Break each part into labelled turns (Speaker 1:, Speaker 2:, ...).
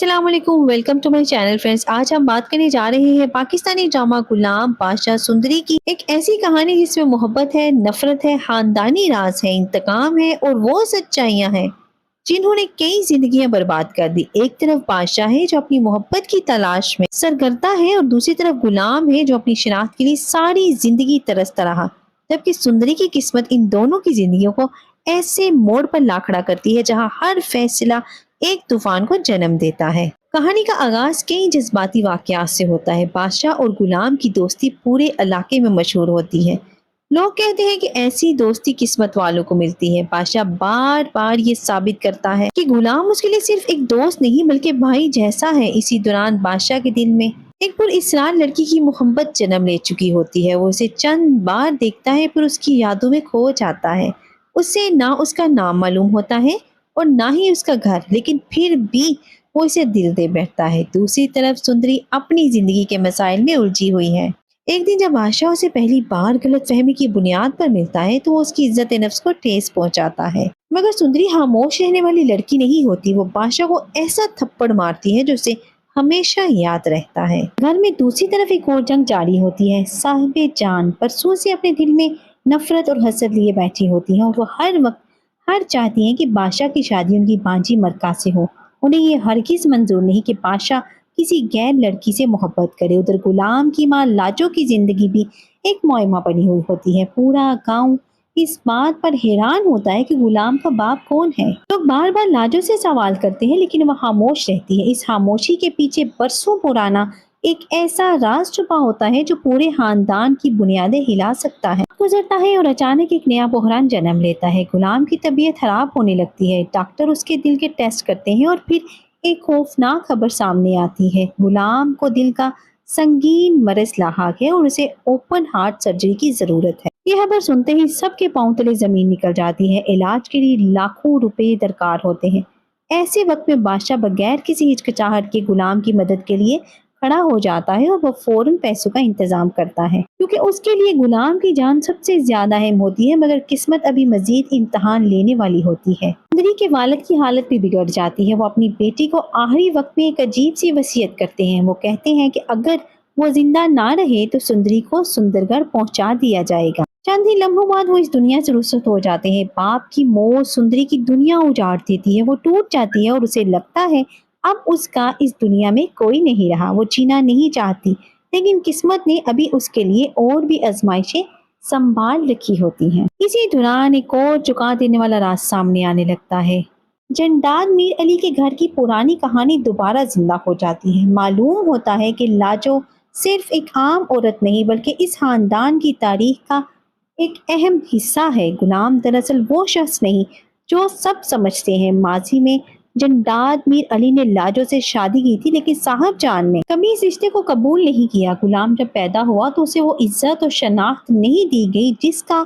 Speaker 1: अस्सलाम वालेकुम, welcome to my channel friends. आज हम बात करने जा रहे हैं पाकिस्तानी ड्रामा गुलाम बादशाह सुंदरी की एक ऐसी कहानी जिसमें मोहब्बत है, नफरत है, खानदानी राज है, इंतकाम है और वो सच्चाइयां हैं जिन्होंने कई जिंदगियां बर्बाद कर दी। एक तरफ बादशाह है जो अपनी मोहब्बत की तलाश में सरगर्दा है और दूसरी तरफ गुलाम है जो अपनी शनाख्त के लिए सारी जिंदगी तरसता रहा। जबकि सुंदरी की किस्मत इन दोनों की जिंदगियों को ऐसे मोड़ पर ला खड़ा करती है जहां हर फैसला एक तूफान को जन्म देता है। कहानी का आगाज कई जज्बाती वाकयात से होता है। बादशाह और गुलाम की दोस्ती पूरे इलाके में मशहूर होती है। लोग कहते हैं कि ऐसी दोस्ती किस्मत वालों को मिलती है। बादशाह बार बार ये साबित करता है कि गुलाम उसके लिए सिर्फ एक दोस्त नहीं बल्कि भाई जैसा है। इसी दौरान बादशाह के दिल में एक पुरइसरार लड़की की मोहब्बत जन्म ले चुकी होती है। वो उसे चंद बार देखता है पर उसकी यादों में खो जाता है। उससे ना उसका नाम मालूम होता है और ना ही उसका घर, लेकिन फिर भी वो इसे दिल दे बैठता है। दूसरी तरफ सुंदरी अपनी जिंदगी के मसाइल में उलझी हुई है। एक दिन जब बादशाह उसे पहली बार गलत फहमी की बुनियाद पर मिलता है तो वो उसकी इज्जत नफ्स को ठेस पहुंचाता है। मगर सुंदरी खामोश रहने वाली लड़की नहीं होती। वो बादशाह को ऐसा थप्पड़ मारती है जो उसे हमेशा याद रहता है। घर में दूसरी तरफ एक और जंग जारी होती है। साहिबे जान परसों से अपने दिल में नफरत और हसद लिए बैठी होती है और वो हर चाहती हैं कि बादशाह की शादी उनकी बांझी मरका से हो। उन्हें ये हरगिज मंजूर नहीं कि बादशाह किसी गैर लड़की से मोहब्बत करे। उधर गुलाम की माँ लाजो की जिंदगी भी एक मुइम्मा बनी हुई होती है। पूरा गांव इस बात पर हैरान होता है कि गुलाम का बाप कौन है। लोग बार बार लाजो से सवाल करते हैं लेकिन वह खामोश रहती है। इस खामोशी के पीछे बरसों पुराना एक ऐसा राज छुपा होता है जो पूरे खानदान की बुनियादें हिला सकता है। गुजरता है और अचानक एक नया बहरान जन्म लेता है। गुलाम की तबीयत खराब होने लगती है। डॉक्टर उसके दिल के टेस्ट करते हैं और फिर एक खौफनाक खबर सामने आती है। गुलाम को दिल का संगीन मरज लाहक है और उसे ओपन हार्ट सर्जरी की जरूरत है। यह खबर सुनते ही सबके पांव तले जमीन निकल जाती है। इलाज के लिए लाखों रुपए दरकार होते हैं। ऐसे वक्त में बादशाह बगैर किसी हिचकिचाहट के गुलाम की मदद के लिए खड़ा हो जाता है और वो फौरन पैसों का इंतजाम करता है क्योंकि उसके लिए गुलाम की जान सबसे ज्यादा अहम होती है। मगर किस्मत अभी मजीद इम्तहान लेने वाली होती है। सुंदरी के वालिद की हालत भी बिगड़ जाती है। वो अपनी बेटी को आखिरी वक्त में एक अजीब सी वसीयत करते हैं। वो कहते हैं कि अगर वो जिंदा ना रहे तो सुंदरी को सुंदरगढ़ पहुंचा दिया जाएगा। चंद ही लम्हों बाद वो इस दुनिया से रुखसत हो जाते हैं। बाप की मौत सुंदरी की दुनिया उजाड़ देती है। वो टूट जाती है और उसे लगता है अब उसका इस दुनिया में कोई नहीं रहा। वो जीना नहीं चाहती लेकिन किस्मत ने अभी उसके लिए और भी आजमाइशें संभाल रखी होती हैं। इसी दौरान एक और चुका देने वाला राज सामने आने लगता है। जंदाद मीर अली के घर की पुरानी कहानी दोबारा जिंदा हो जाती है। मालूम होता है कि लाजो सिर्फ एक आम औरत नहीं बल्कि इस खानदान की तारीख का एक अहम हिस्सा है। गुलाम दरअसल वो शख्स नहीं जो सब समझते हैं। माजी में जंदाद मीर अली ने लाजो से शादी की थी लेकिन साहब जान ने कभी इस रिश्ते को कबूल नहीं किया। गुलाम जब पैदा हुआ तो उसे वो इज्जत और शनाख्त नहीं दी गई जिसका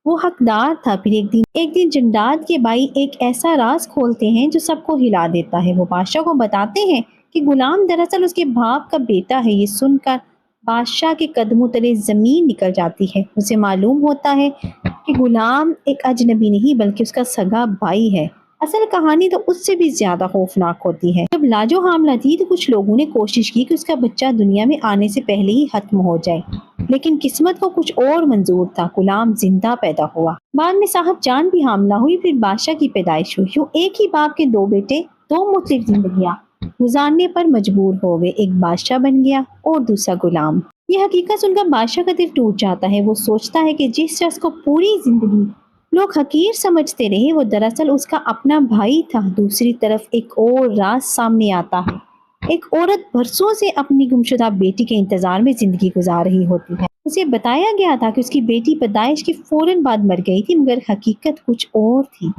Speaker 1: वो हकदार था। फिर एक दिन जंदाद के भाई एक ऐसा राज खोलते हैं जो सबको हिला देता है। वो बादशाह को बताते हैं कि गुलाम दरअसल उसके बाप का बेटा है। ये सुनकर बादशाह के कदमों तले जमीन निकल जाती है। उसे मालूम होता है कि गुलाम एक अजनबी नहीं बल्कि उसका सगा भाई है। असल कहानी तो उससे भी ज्यादा खौफनाक होती है। जब लाजो हामला थी तो कुछ लोगों ने कोशिश की कि उसका बच्चा दुनिया में आने से पहले ही खत्म हो जाए, लेकिन किस्मत को कुछ और मंजूर था। गुलाम जिंदा पैदा हुआ। बाद में साहब जान भी हामला हुई। फिर बादशाह की पैदाइश हुई। यूं एक ही बाप के दो बेटे दो मुख्तलिफ जिंदगियां गुजारने पर मजबूर हो गए। एक बादशाह बन गया और दूसरा गुलाम। यह हकीकत सुनकर बादशाह का दिल टूट जाता है। वो सोचता है कि जिस शख्स को पूरी जिंदगी लोग हकीर समझते रहे वो दरअसल उसका अपना भाई था। दूसरी तरफ एक और राज सामने आता है। एक औरत बरसों से अपनी गुमशुदा बेटी के इंतजार में जिंदगी गुजार रही होती है। उसे बताया गया था कि उसकी बेटी पैदाइश के फौरन बाद मर गई थी, मगर हकीकत कुछ और थी।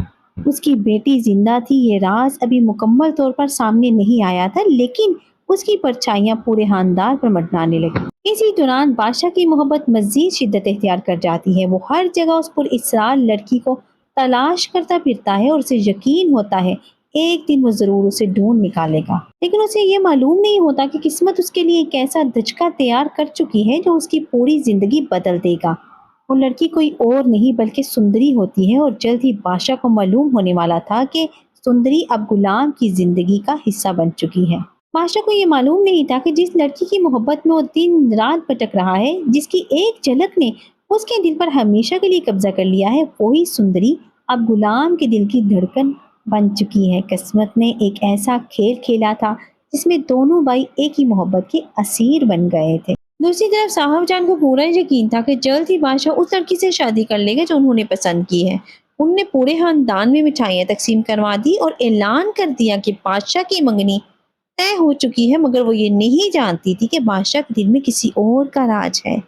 Speaker 1: उसकी बेटी जिंदा थी। ये राज अभी मुकम्मल तौर पर सामने नहीं आया था लेकिन उसकी परछाइयां पूरे खानदान पर मंडराने लगी। इसी दौरान बादशाह की मोहब्बत मजीद शिद्दत इख्तियार कर जाती है। वो हर जगह उस पर इसरार लड़की को तलाश करता फिरता है और उसे यकीन होता है एक दिन वो जरूर उसे ढूंढ निकालेगा। लेकिन उसे ये मालूम नहीं होता कि किस्मत उसके लिए एक ऐसा धचका तैयार कर चुकी है जो उसकी पूरी जिंदगी बदल देगा। वो लड़की कोई और नहीं बल्कि सुंदरी होती है और जल्द ही बादशाह को मालूम होने वाला था कि सुंदरी अब गुलाम की जिंदगी का हिस्सा बन चुकी है। बादशाह को ये मालूम नहीं था कि जिस लड़की की मोहब्बत में वो दिन रात भटक रहा है, जिसकी एक झलक ने उसके दिल पर हमेशा के लिए कब्जा कर लिया है, वही सुंदरी अब गुलाम के दिल की धड़कन बन चुकी है। किस्मत ने एक ऐसा खेल खेला था जिसमें दोनों भाई एक ही मोहब्बत के असीर बन गए थे। दूसरी तरफ साहब जान को पूरा यकीन था कि जल्द ही बादशाह उस लड़की से शादी कर लेगा जो उन्होंने पसंद की है। उनने पूरे खानदान में मिठाइयां तकसीम करवा दी और ऐलान कर दिया कि बादशाह की मंगनी तय हो चुकी है, मगर वो ये नहीं जानती थी कि बादशाह के दिल में किसी और का राज है।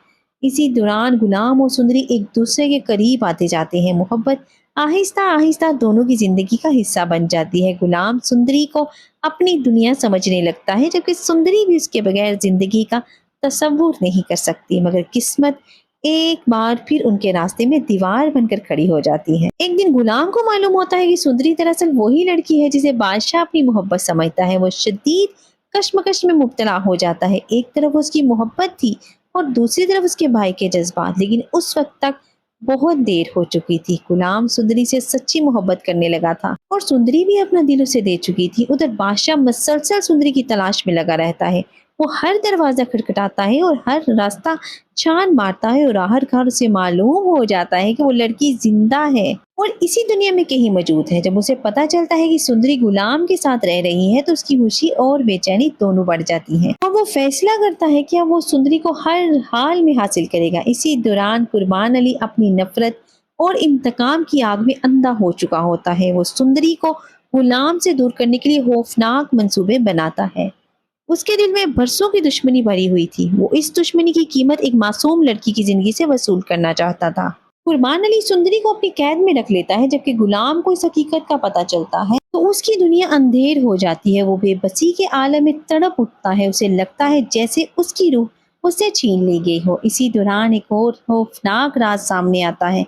Speaker 1: इसी दौरान गुलाम और सुंदरी एक दूसरे के करीब आते जाते हैं। मोहब्बत आहिस्ता आहिस्ता दोनों की जिंदगी का हिस्सा बन जाती है। गुलाम सुंदरी को अपनी दुनिया समझने लगता है, जबकि सुंदरी भी उसके बगैर जिंदगी का तसव्वुर नहीं कर सकती। मगर किस्मत एक बार फिर उनके रास्ते में दीवार बनकर खड़ी हो जाती है। एक दिन गुलाम को मालूम होता है कि सुंदरी दरअसल वही लड़की है जिसे बादशाह अपनी मोहब्बत समझता है। वो शदीद कश्मकश में मुब्तला हो जाता है। एक तरफ उसकी मोहब्बत थी और दूसरी तरफ उसके भाई के जज्बात, लेकिन उस वक्त तक बहुत देर हो चुकी थी। गुलाम सुंदरी से सच्ची मोहब्बत करने लगा था और सुंदरी भी अपना दिल उसे दे चुकी थी। उधर बादशाह मुसलसल सुंदरी की तलाश में लगा रहता है। वो हर दरवाजा खटखटाता है और हर रास्ता छान मारता है और आखिरकार उसे मालूम हो जाता है कि वो लड़की जिंदा है और इसी दुनिया में कहीं मौजूद है। जब उसे पता चलता है कि सुंदरी गुलाम के साथ रह रही है तो उसकी खुशी और बेचैनी दोनों बढ़ जाती है और वो फैसला करता है कि अब वो सुंदरी को हर हाल में हासिल करेगा। इसी दौरान कुर्बान अली अपनी नफरत और इंतकाम की आग में अंधा हो चुका होता है। वो सुंदरी को गुलाम से दूर करने के लिए खौफनाक मंसूबे बनाता है। उसके दिल में बरसों की दुश्मनी भरी हुई थी। वो इस दुश्मनी की कीमत एक मासूम लड़की की जिंदगी से वसूल करना चाहता था। कुर्बान अली सुंदरी को अपनी कैद में रख लेता है, जबकि गुलाम को इस हकीकत का पता चलता है तो उसकी दुनिया अंधेर हो जाती है। वो बेबसी के आलम में तड़प उठता है। उसे लगता है जैसे उसकी रूह उससे छीन ली गई हो। इसी दौरान एक और खौफनाक राज सामने आता है।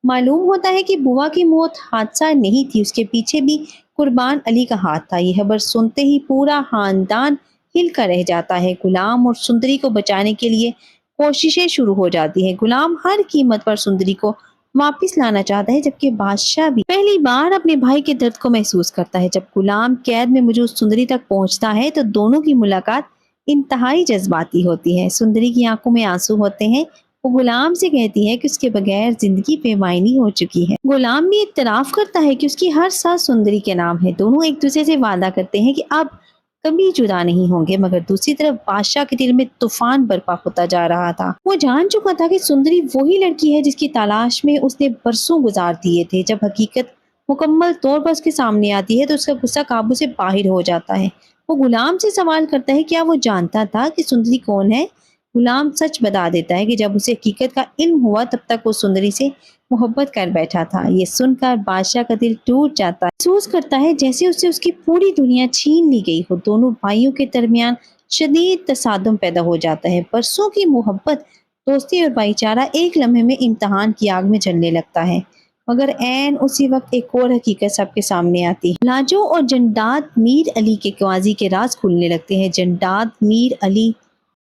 Speaker 1: मालूम होता है कि बुआ की मौत हादसा नहीं थी, उसके पीछे भी कुर्बान अली का हाथ था। यह खबर सुनते ही पूरा खानदान हिल कर रह जाता है। गुलाम और सुंदरी को बचाने के लिए कोशिशें शुरू हो जाती हैं। गुलाम हर कीमत पर सुंदरी को वापस लाना चाहता है, जबकि बादशाह भी पहली बार अपने भाई के दर्द को महसूस करता है। जब गुलाम कैद में मौजूद सुंदरी तक पहुंचता है तो दोनों की मुलाकात इंतहाई जज्बाती होती है। सुंदरी की आंखों में आंसू होते हैं। वो गुलाम से कहती है कि उसके बगैर जिंदगी बेमायनी हो चुकी है। गुलाम भी इत्तराफ करता है कि उसकी हर सांस सुंदरी के नाम है। दोनों एक दूसरे से वादा करते हैं कि अब कभी जुदा नहीं होंगे। मगर दूसरी तरफ बादशाह के दिल में तूफान बर्पा होता जा रहा था। वो जान चुका था कि सुंदरी वही लड़की है जिसकी तलाश में उसने बरसों गुजार दिए थे। जब हकीकत मुकम्मल तौर पर उसके सामने आती है तो उसका गुस्सा काबू से बाहर हो जाता है। वो गुलाम से सवाल करता है क्या वो जानता था कि सुंदरी कौन है। गुलाम सच बता देता है कि जब उसे हकीकत का इल्म हुआ तब तक वो सुंदरी से मोहब्बत कर बैठा था। ये सुनकर बादशाह का दिल टूट जाता है। महसूस करता है जैसे उससे उसकी पूरी दुनिया छीन ली गई हो। दोनों भाइयों के दरमियान शदीद तसादुम पैदा हो जाता है। बरसों की मोहब्बत, दोस्ती और भाईचारा एक लम्हे में इम्तहान की आग में जलने लगता है। मगर ऐन उसी वक्त एक और हकीकत सबके सामने आती है। लाजो और जंडाद मीर अली के क़्वाज़ी के राज खुलने लगते हैं। जंडाद मीर अली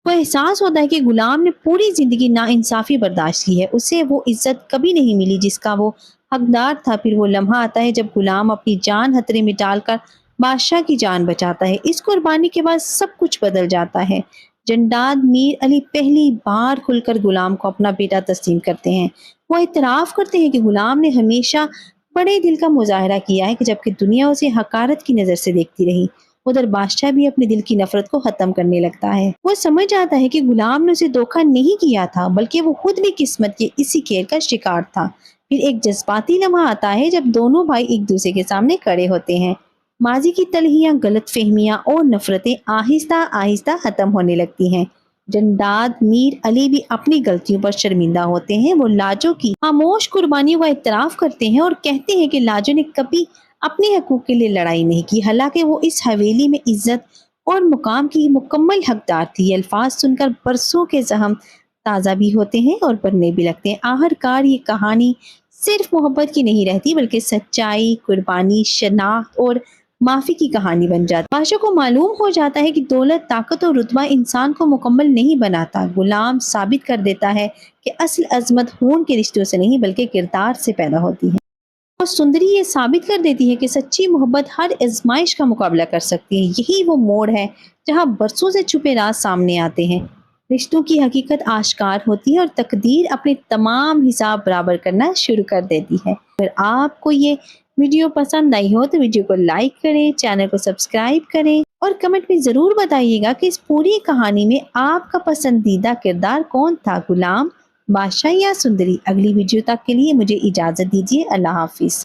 Speaker 1: को एहसास होता है कि गुलाम ने पूरी जिंदगी नाइंसाफी बर्दाश्त की है। उसे वो इज्जत कभी नहीं मिली जिसका वो हकदार था। फिर वो लम्हा आता है जब गुलाम अपनी जान खतरे में डालकर बादशाह की जान बचाता है। इस कुर्बानी के बाद सब कुछ बदल जाता है। जंडाद मीर अली पहली बार खुलकर गुलाम को अपना बेटा तस्लीम करते हैं। वो इतराफ करते हैं कि गुलाम ने हमेशा बड़े दिल का मुजाहरा किया है, कि जबकि दुनिया उसे हकारत की नजर से देखती रही। उधर बादशाह भी अपने दिल की नफरत को खत्म करने लगता है। वो समझ आता है कि गुलाम ने उसे धोखा नहीं किया था, बल्कि वो खुद भी किस्मत के इसी खेल का शिकार था। फिर एक जज्बाती लम्हा आता है जब दोनों भाई एक दूसरे के सामने खड़े होते हैं। माजी की तलहियां, गलत फहमियां और नफरतें आहिस्ता आहिस्ता खत्म होने लगती हैं। जंदाद मीर अली भी अपनी गलतियों पर शर्मिंदा होते हैं। वो लाजो की खामोश कुर्बानियों का इतराफ करते हैं और कहते हैं कि लाजो ने कभी अपने हकूक के लिए लड़ाई नहीं की, हालांकि वो इस हवेली में इज्जत और मुकाम की मुकम्मल हकदार थी। ये अल्फाज सुनकर बरसों के जख्म ताज़ा भी होते हैं और बनने भी लगते हैं। आखिरकार ये कहानी सिर्फ मोहब्बत की नहीं रहती, बल्कि सच्चाई, कुर्बानी, शनाख्त और माफी की कहानी बन जाती है। बादशाह को मालूम हो जाता है कि दौलत, ताकत और रुतबा इंसान को मुकम्मल नहीं बनाता। गुलाम साबित कर देता है कि असल अजमत खून के रिश्तों से नहीं बल्कि किरदार से पैदा होती है। اور سندری یہ ثابت کر دیتی ہے کہ سچی محبت ہر آزمائش کا مقابلہ کر سکتی ہے۔ یہی وہ موڑ ہے جہاں برسوں سے چھپے راز سامنے آتے ہیں، رشتوں کی حقیقت آشکار ہوتی ہے اور تقدیر اپنے تمام حساب برابر کرنا شروع کر دیتی ہے۔ اگر آپ کو یہ ویڈیو پسند آئی ہو تو ویڈیو کو لائک کریں، چینل کو سبسکرائب کریں اور کمنٹ میں ضرور بتائیے گا کہ اس پوری کہانی میں آپ کا پسندیدہ کردار کون تھا، غلام، بادشاہ یا سندری۔ اگلی ویڈیو تک کے لیے مجھے اجازت دیجیے۔ اللہ حافظ۔